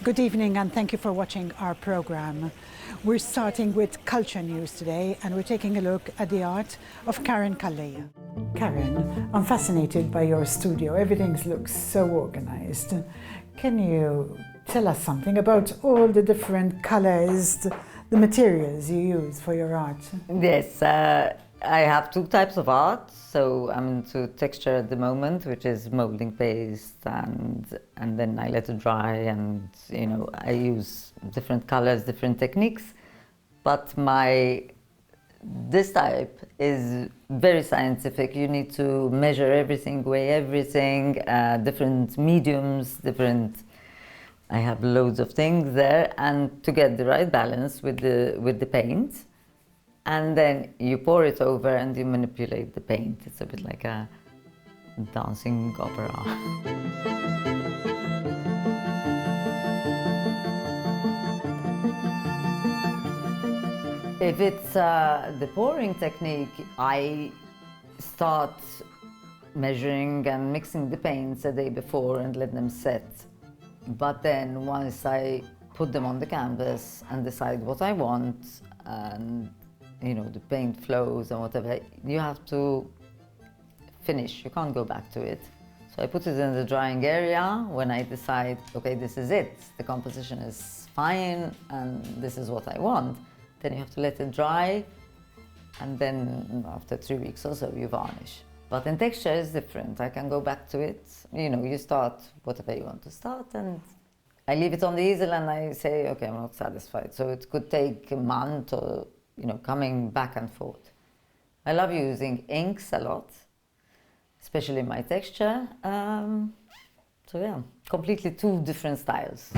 Good evening and thank you for watching our programme. We're starting with culture news today and we're taking a look at the art of Calleja. Karen, I'm fascinated by your studio. Everything looks so organised. Can you tell us something about all the different colours, the materials you use for your art? Yes, I have two types of art. So I'm into texture at the moment, which is molding paste, and then I let it dry, and I use different colors, different techniques. But this type is very scientific. You need to measure everything, weigh everything, different mediums, I have loads of things there, and to get the right balance with the paint. And then you pour it over and you manipulate the paint. It's a bit like a dancing opera. If it's the pouring technique, I start measuring and mixing the paints a day before and let them set. But then once I put them on the canvas and decide what I want, and the paint flows and whatever, you have to finish, you can't go back to it. So I put it in the drying area. When I decide, okay, this is it, the composition is fine and this is what I want, then you have to let it dry, and then after 3 weeks or so you varnish. But in texture it's different. I can go back to it. You start whatever you want to start, and I leave it on the easel and I say, okay, I'm not satisfied. So it could take a month or coming back and forth. I love using inks a lot, especially my texture. So yeah, completely two different styles.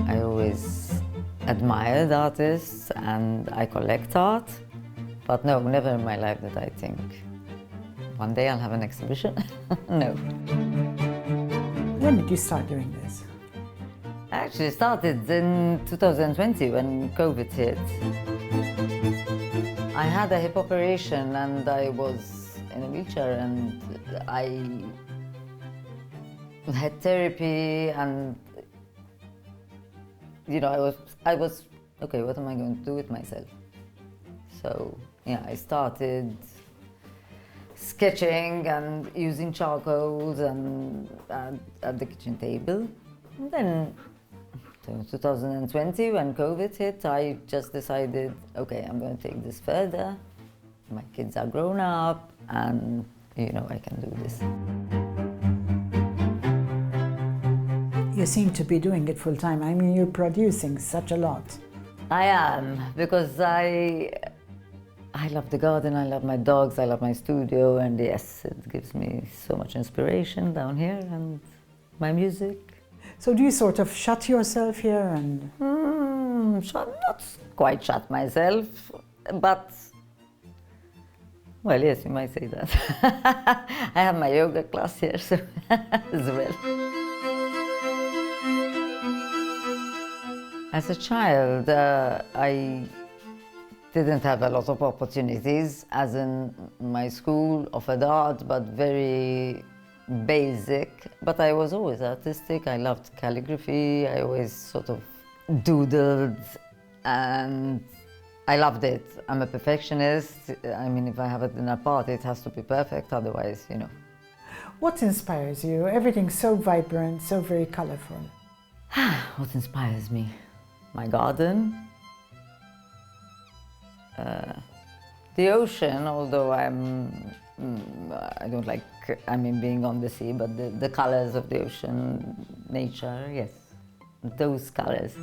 I always admired artists and I collect art, but no, never in my life did I think, one day I'll have an exhibition. No. When did you start doing this? I actually started in 2020 when COVID hit. I had a hip operation and I was in a wheelchair, and I had therapy, and I was okay, what am I going to do with myself? So yeah, I started sketching and using charcoals and at the kitchen table. And then in 2020, when COVID hit, I just decided, okay, I'm going to take this further. My kids are grown up and, I can do this. You seem to be doing it full time. I mean, you're producing such a lot. I am, because I love the garden, I love my dogs, I love my studio, and yes, it gives me so much inspiration down here, and my music. So do you sort of shut yourself here and... Not quite shut myself, but, well, yes, you might say that. I have my yoga class here, so as well. As a child, I didn't have a lot of opportunities, as in my school offered art, but very basic. But I was always artistic. I loved calligraphy. I always sort of doodled, and I loved it. I'm a perfectionist. I mean, if I have a dinner party, it has to be perfect, otherwise, What inspires you? Everything's so vibrant, so very colourful. What inspires me? My garden. The ocean, although I don't like, being on the sea, but the colors of the ocean, nature, yes, those colors.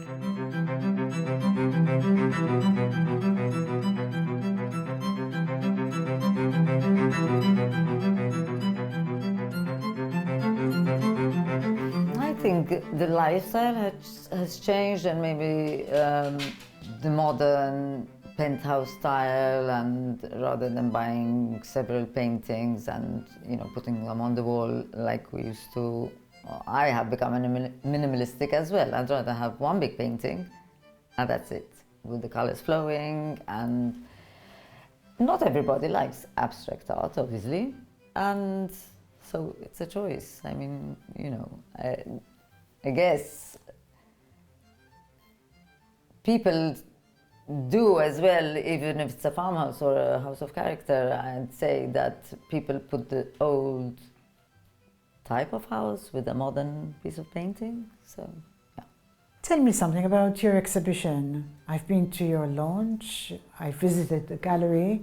I think the lifestyle has changed, and maybe the modern penthouse style, and rather than buying several paintings and putting them on the wall like we used to, I have become minimalistic as well. I'd rather have one big painting and that's it, with the colors flowing. And not everybody likes abstract art, obviously, and So it's a choice. I mean, you know, I guess people do as well, even if it's a farmhouse or a house of character. I'd say that people put the old type of house with a modern piece of painting. So, yeah. Tell me something about your exhibition. I've been to your launch, I visited the gallery.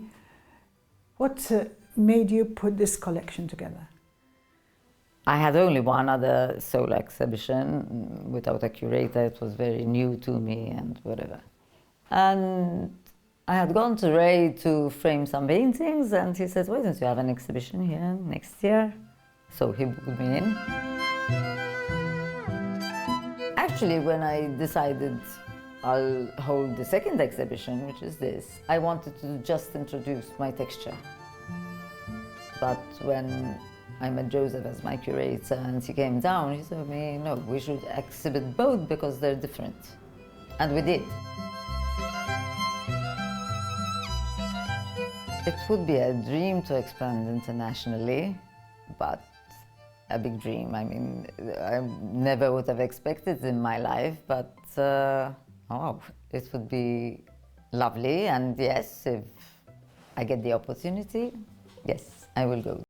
What made you put this collection together? I had only one other solo exhibition without a curator. It was very new to me and whatever. And I had gone to Ray to frame some paintings, and he said, why don't you have an exhibition here next year? So he booked me in. Actually, when I decided I'll hold the second exhibition, which is this, I wanted to just introduce my texture. But when I met Joseph as my curator and he came down, he said to me, no, we should exhibit both because they're different. And we did. It would be a dream to expand internationally, but a big dream. I mean, I never would have expected in my life, but oh, it would be lovely. And yes, if I get the opportunity, yes, I will go.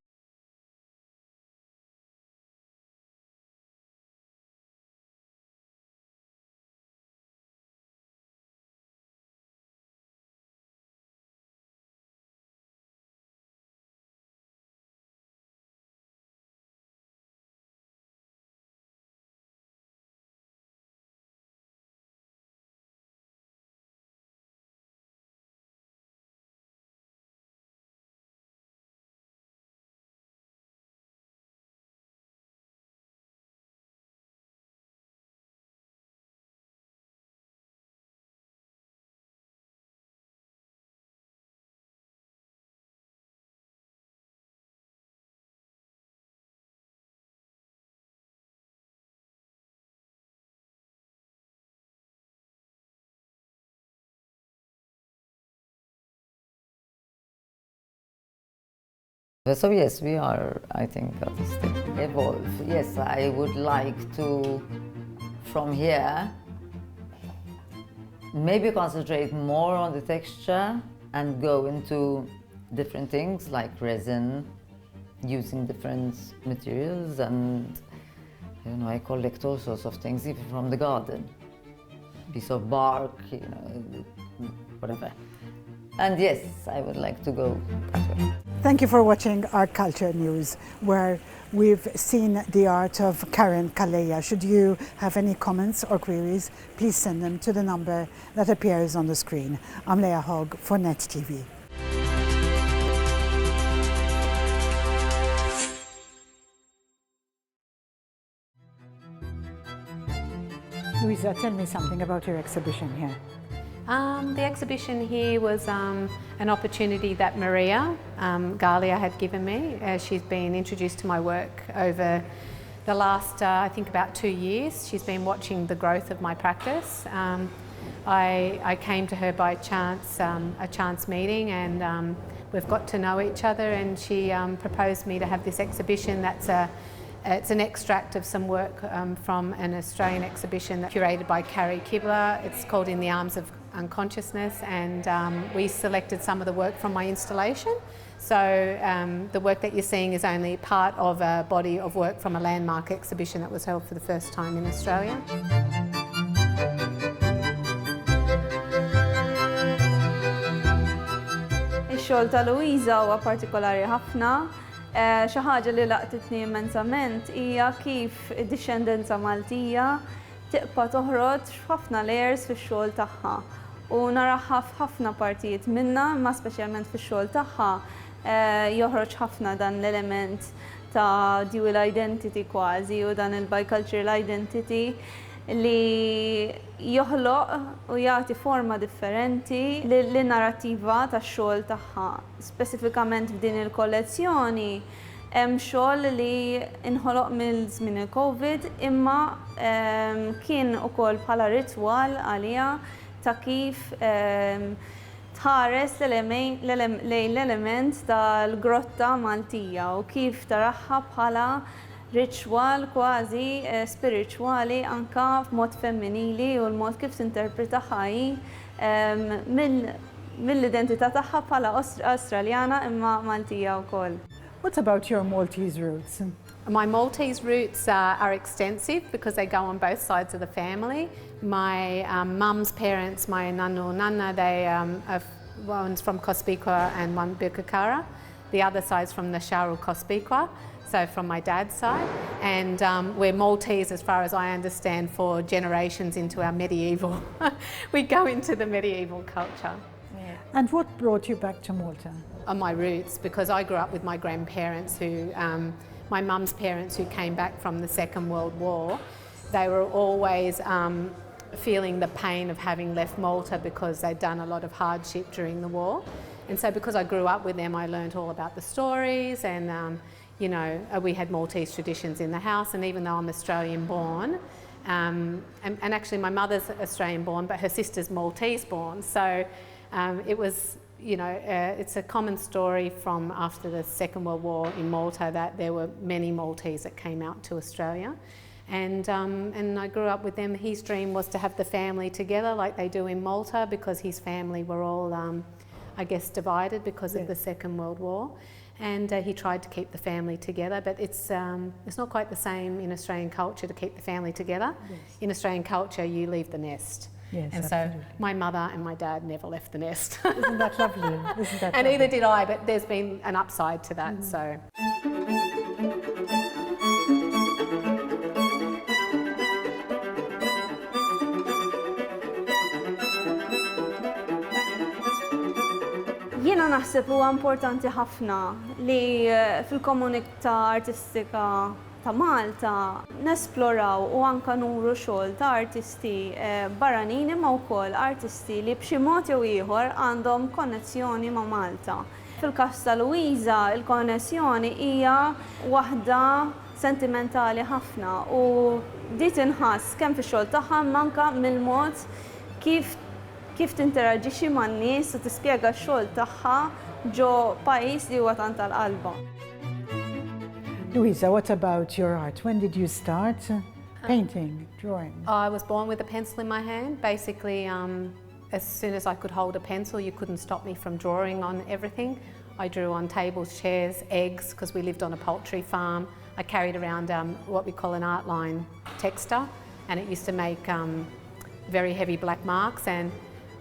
So yes, we are, I think, artistic. Evolve. Yes, I would like to, from here, maybe concentrate more on the texture and go into different things like resin, using different materials, and you know, I collect all sorts of things, even from the garden. Piece of bark, you know, whatever. And yes, I would like to go that way. Thank you for watching our Culture News, where we've seen the art of Karen Calleja. Should you have any comments or queries, please send them to the number that appears on the screen. I'm Leah Hogg for Net TV. Louisa, tell me something about your exhibition here. The exhibition here was an opportunity that Maria Calleja had given me. She's been introduced to my work over the last, I think, about 2 years. She's been watching the growth of my practice. I came to her by chance, a chance meeting, and we've got to know each other, and she proposed me to have this exhibition that's it's an extract of some work from an Australian exhibition that's curated by Carrie Kibler. It's called In the Arms of Unconsciousness, and we selected some of the work from my installation. So the work that you're seeing is only part of a body of work from a landmark exhibition that was held for the first time in Australia. Ix-xogħol ta' Louisa huwa partikolari ħafna. Xi ħaġa li laqtitni immensament hija kif id-dixxendenza Maltija tibqa' toħroġ f'ħafna layers fix-xogħol tagħha. U naraha f'ħafna partijiet minnha, imma speċjalment fix-xogħol tagħha joħroġ ħafna dan l-element ta' dual identity kważi u dan il-bicultural identity li joħloq u jagħti forma differenti lin-narrattiva tax-xogħol tagħha. Speċifikament f'din il-kollezzjoni hemm xogħol li inħoloq mill-żmien il-Covid, imma kien ukoll bħala ritwal għaliha ta' kif tħares l-element tal-grotta Maltija u kif taraħħa bħala ritual kważi spirituali anka f'mod femminili u l-mod kif tinterpreta ħaj mill-identità tagħha bħala Australjana imma Maltija wkoll. What about your Maltese roots? My Maltese roots are extensive because they go on both sides of the family. My mum's parents, my nanu nana, they are one's from Cospiqua and one Birkakara. The other side's from the Sharu Cospiqua, so from my dad's side. And we're Maltese, as far as I understand, for generations into our medieval. We go into the medieval culture. Yeah. And what brought you back to Malta? On my roots, because I grew up with my grandparents who, my mum's parents who came back from the Second World War. They were always feeling the pain of having left Malta because they'd done a lot of hardship during the war. And so because I grew up with them, I learned all about the stories and, you know, we had Maltese traditions in the house, and even though I'm Australian born, and actually my mother's Australian born, but her sister's Maltese born. So it was, you know, it's a common story from after the Second World War in Malta that there were many Maltese that came out to Australia. And I grew up with them. His dream was to have the family together like they do in Malta, because his family were all, I guess, divided because of the Second World War. And he tried to keep the family together, but it's not quite the same in Australian culture to keep the family together. Yes. In Australian culture, you leave the nest. Yes, and absolutely. So my mother and my dad never left the nest. Isn't that lovely? Isn't that and lovely? neither did I, but there's been an upside to that. So. Jiena naħseb huwa importanti ħafna li fil-komunità artistika ta' Malta nesploraw u anka nuru xogħol ta' artisti barranin imma wkoll artisti li b'xi mod jew ieħor għandhom konnezzjoni ma' Malta. Fil-każ ta' Louisa, il-konnessjoni hija waħda sentimentali ħafna u di tinħass kemm fix-xogħol tagħha manka mill-mod kif tinteraġixxi man-nies u tispjega x-xogħol tagħha ġo pajjiż li huwa tant tal-qalba. Louisa, what about your art? When did you start painting, drawing? I was born with a pencil in my hand. Basically, as soon as I could hold a pencil, you couldn't stop me from drawing on everything. I drew on tables, chairs, eggs, because we lived on a poultry farm. I carried around what we call an art line texter, and it used to make very heavy black marks. And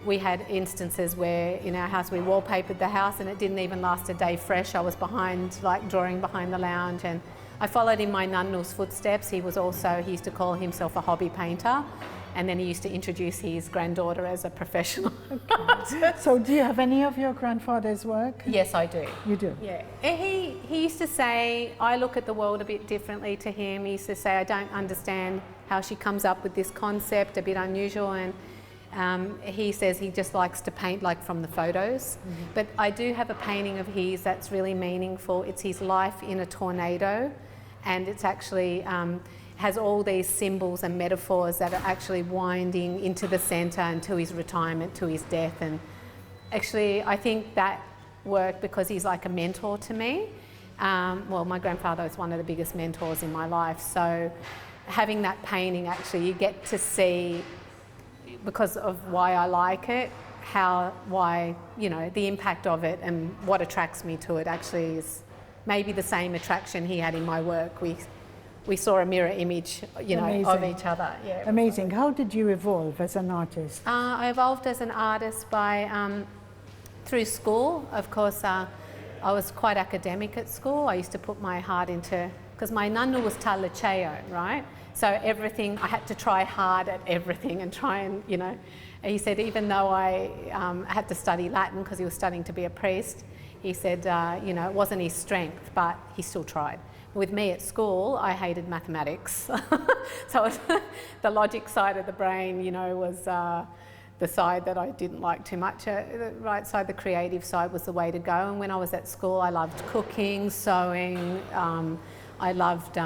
we had instances where in our house we wallpapered the house and it didn't even last a day fresh. I was behind, like drawing behind the lounge, and I followed in my nannu's footsteps. He used to call himself a hobby painter, and then he used to introduce his granddaughter as a professional. Okay. So do you have any of your grandfather's work? Yes, I do. You do? Yeah. He used to say, I look at the world a bit differently to him. He used to say, I don't understand how she comes up with this concept, a bit unusual, and he says he just likes to paint like from the photos. But I do have a painting of his that's really meaningful. It's his life in a tornado, and it's actually has all these symbols and metaphors that are actually winding into the centre and to his retirement, to his death. And actually I think that work, because he's like a mentor to me. Well, my grandfather was one of the biggest mentors in my life, so having that painting, actually you get to see, because of why I like it, why, you know, the impact of it and what attracts me to it actually is maybe the same attraction he had in my work. We saw a mirror image, you know, of each other. Yeah. Amazing. How did you evolve as an artist? I evolved as an artist by, through school. Of course, I was quite academic at school. I used to put my heart into, because my nanu was Calleja, right? So everything, I had to try hard at everything and try and, you know, he said even though I had to study Latin because he was studying to be a priest, he said, you know, it wasn't his strength, but he still tried. With me at school, I hated mathematics. So the logic side of the brain, you know, was the side that I didn't like too much. The right side, the creative side, was the way to go. And when I was at school, I loved cooking, sewing, I loved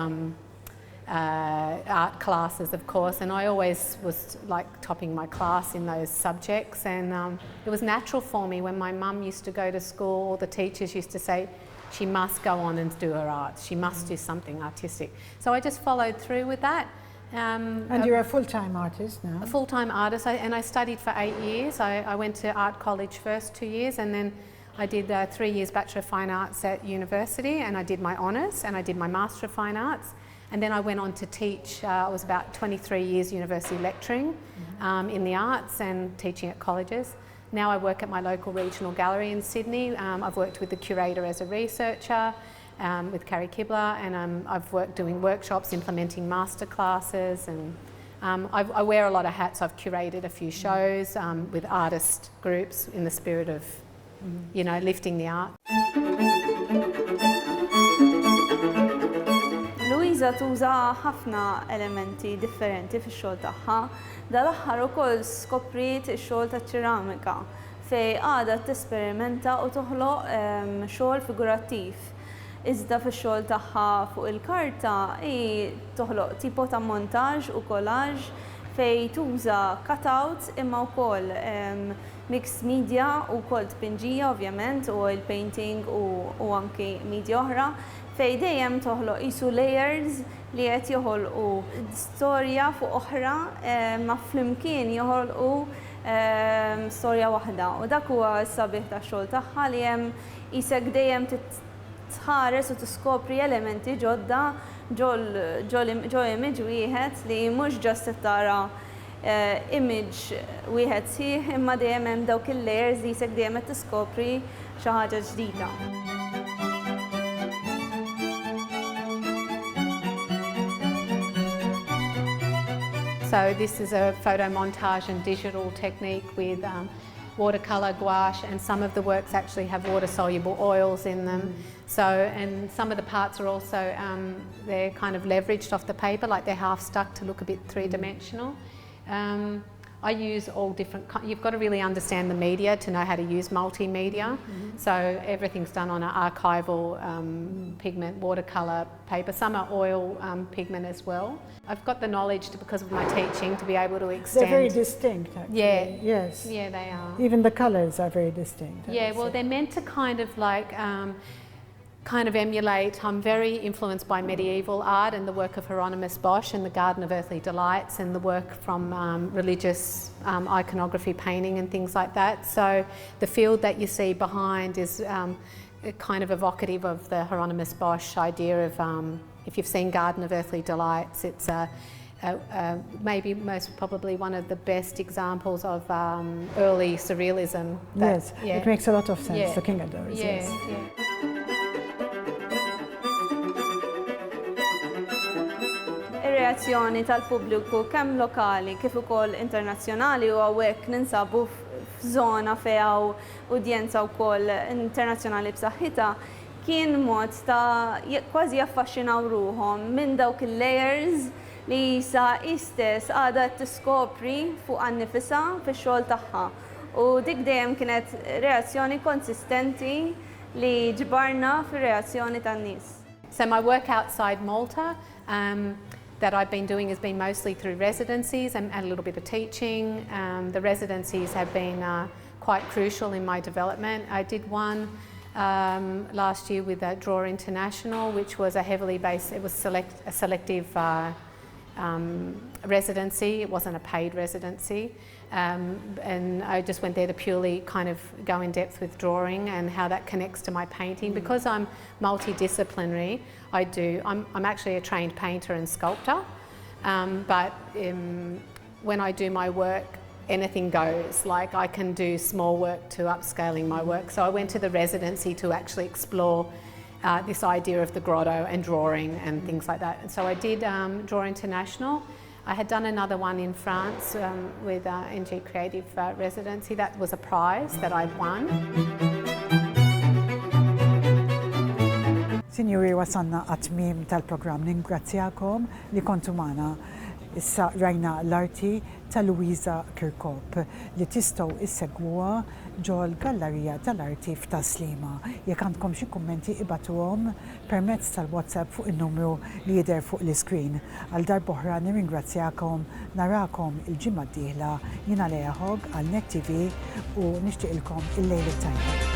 art classes, of course, and I always was like topping my class in those subjects, and it was natural for me. When my mum used to go to school, the teachers used to say she must go on and do her art, she must do something artistic. So I just followed through with that. And you're a full-time artist now? A full-time artist, and I studied for 8 years. I went to art college first 2 years, and then I did 3 years Bachelor of Fine Arts at university, and I did my honours, and I did my Master of Fine Arts. And then I went on to teach. I was about 23 years university lecturing in the arts and teaching at colleges. Now I work at my local regional gallery in Sydney. I've worked with the curator as a researcher, with Carrie Kibler, and I've worked doing workshops, implementing master classes, and I wear a lot of hats. I've curated a few shows with artist groups in the spirit of, you know, lifting the art. Louisa tuża ħafna elementi differenti fix-xogħol tagħha. Dal-aħħar ukoll skopriet ix-xogħol taċ-ċeramika fejn għadha tesperimenta u toħloq xogħol figurattiv. Iżda fix-xogħol tagħha fuq il-karta hi toħloq tipo ta' montaġġ u kollaġġ fejn tuża cutouts imma wkoll mixed media u wkoll tpinġija ovvjament u oil painting u anki media oħra. Fej dejjem toħloq isu layers li qed joħolqu storja fuq oħra ma flimkien joħolqu storja waħda. U dak huwa s-sabiħ tax-xogħol tagħha li hemm isek dejjem tħares u tiskopri elementi ġodda ġol image wieħed li mhux ġast tara image wieħed sħiħ imma dejjem hemm dawk il-layers li isek dejjem qed tiskopri xi ħaġa ġdida. So this is a photo montage and digital technique with watercolour, gouache, and some of the works actually have water-soluble oils in them. So, and some of the parts are also, they're kind of leveraged off the paper, like they're half stuck to look a bit three-dimensional. I use all different, you've got to really understand the media to know how to use multimedia. So everything's done on an archival pigment, watercolour paper. Some are oil pigment as well. I've got the knowledge because of my teaching to be able to extend. They're very distinct, actually. Yeah. Yes. Yeah, they are. Even the colours are very distinct. Yeah, well, they're meant to kind of like, kind of emulate. I'm very influenced by medieval art and the work of Hieronymus Bosch and the Garden of Earthly Delights and the work from religious iconography painting and things like that. So the field that you see behind is kind of evocative of the Hieronymus Bosch idea of, if you've seen Garden of Earthly Delights, it's maybe most probably one of the best examples of early surrealism. Yes, yeah. It makes a lot of sense looking at those. Yeah, yes. yeah. Ir-reazzjoni tal-pubbliku kemm lokali kif ukoll internazzjonali u hawnhekk ninsabu f'żona fejn hawn udjenza wkoll internazzjonali b'saħħitha kien mod ta' kważi jaffaxxinaw ruhom minn dawk il-layers li sa istess għadha tiskopri fuq annifisha fix-xogħol tagħha. U dik dejjem kienet reazzjoni konsistenti li ġbarna fir-reazzjoni tan-nies. So my work outside Malta that I've been doing has been mostly through residencies and a little bit of teaching. The residencies have been quite crucial in my development. I did one last year with Draw International, which was a heavily based, it was a selective residency. It wasn't a paid residency. And I just went there to purely kind of go in depth with drawing and how that connects to my painting. Because I'm multidisciplinary, I'm actually a trained painter and sculptor, but when I do my work, anything goes. Like I can do small work to upscaling my work. So I went to the residency to actually explore this idea of the grotto and drawing and things like that. And so I did Draw International. I had done another one in France with NG Creative Residency. That was a prize that I'd won. Sinjuri, wasanna għatmim tal-programm. Ningrazzjakom li kontu magħna. Issa rajna l-arti ta' Louisa Chircop li tistgħu issegwuha ġol Gallerija tal-Arti f'Taslima. Jekk għandkom xi kummenti ibatuhom permezz tal-WhatsApp fuq in-numru li jidher fuq l-iskrin. Għal darb'oħra nirringrazzjakom, narakom il-ġimgħa d-dieħla jiena Leja għal Net TV u nixtieqilkom il-lejl tajjeb.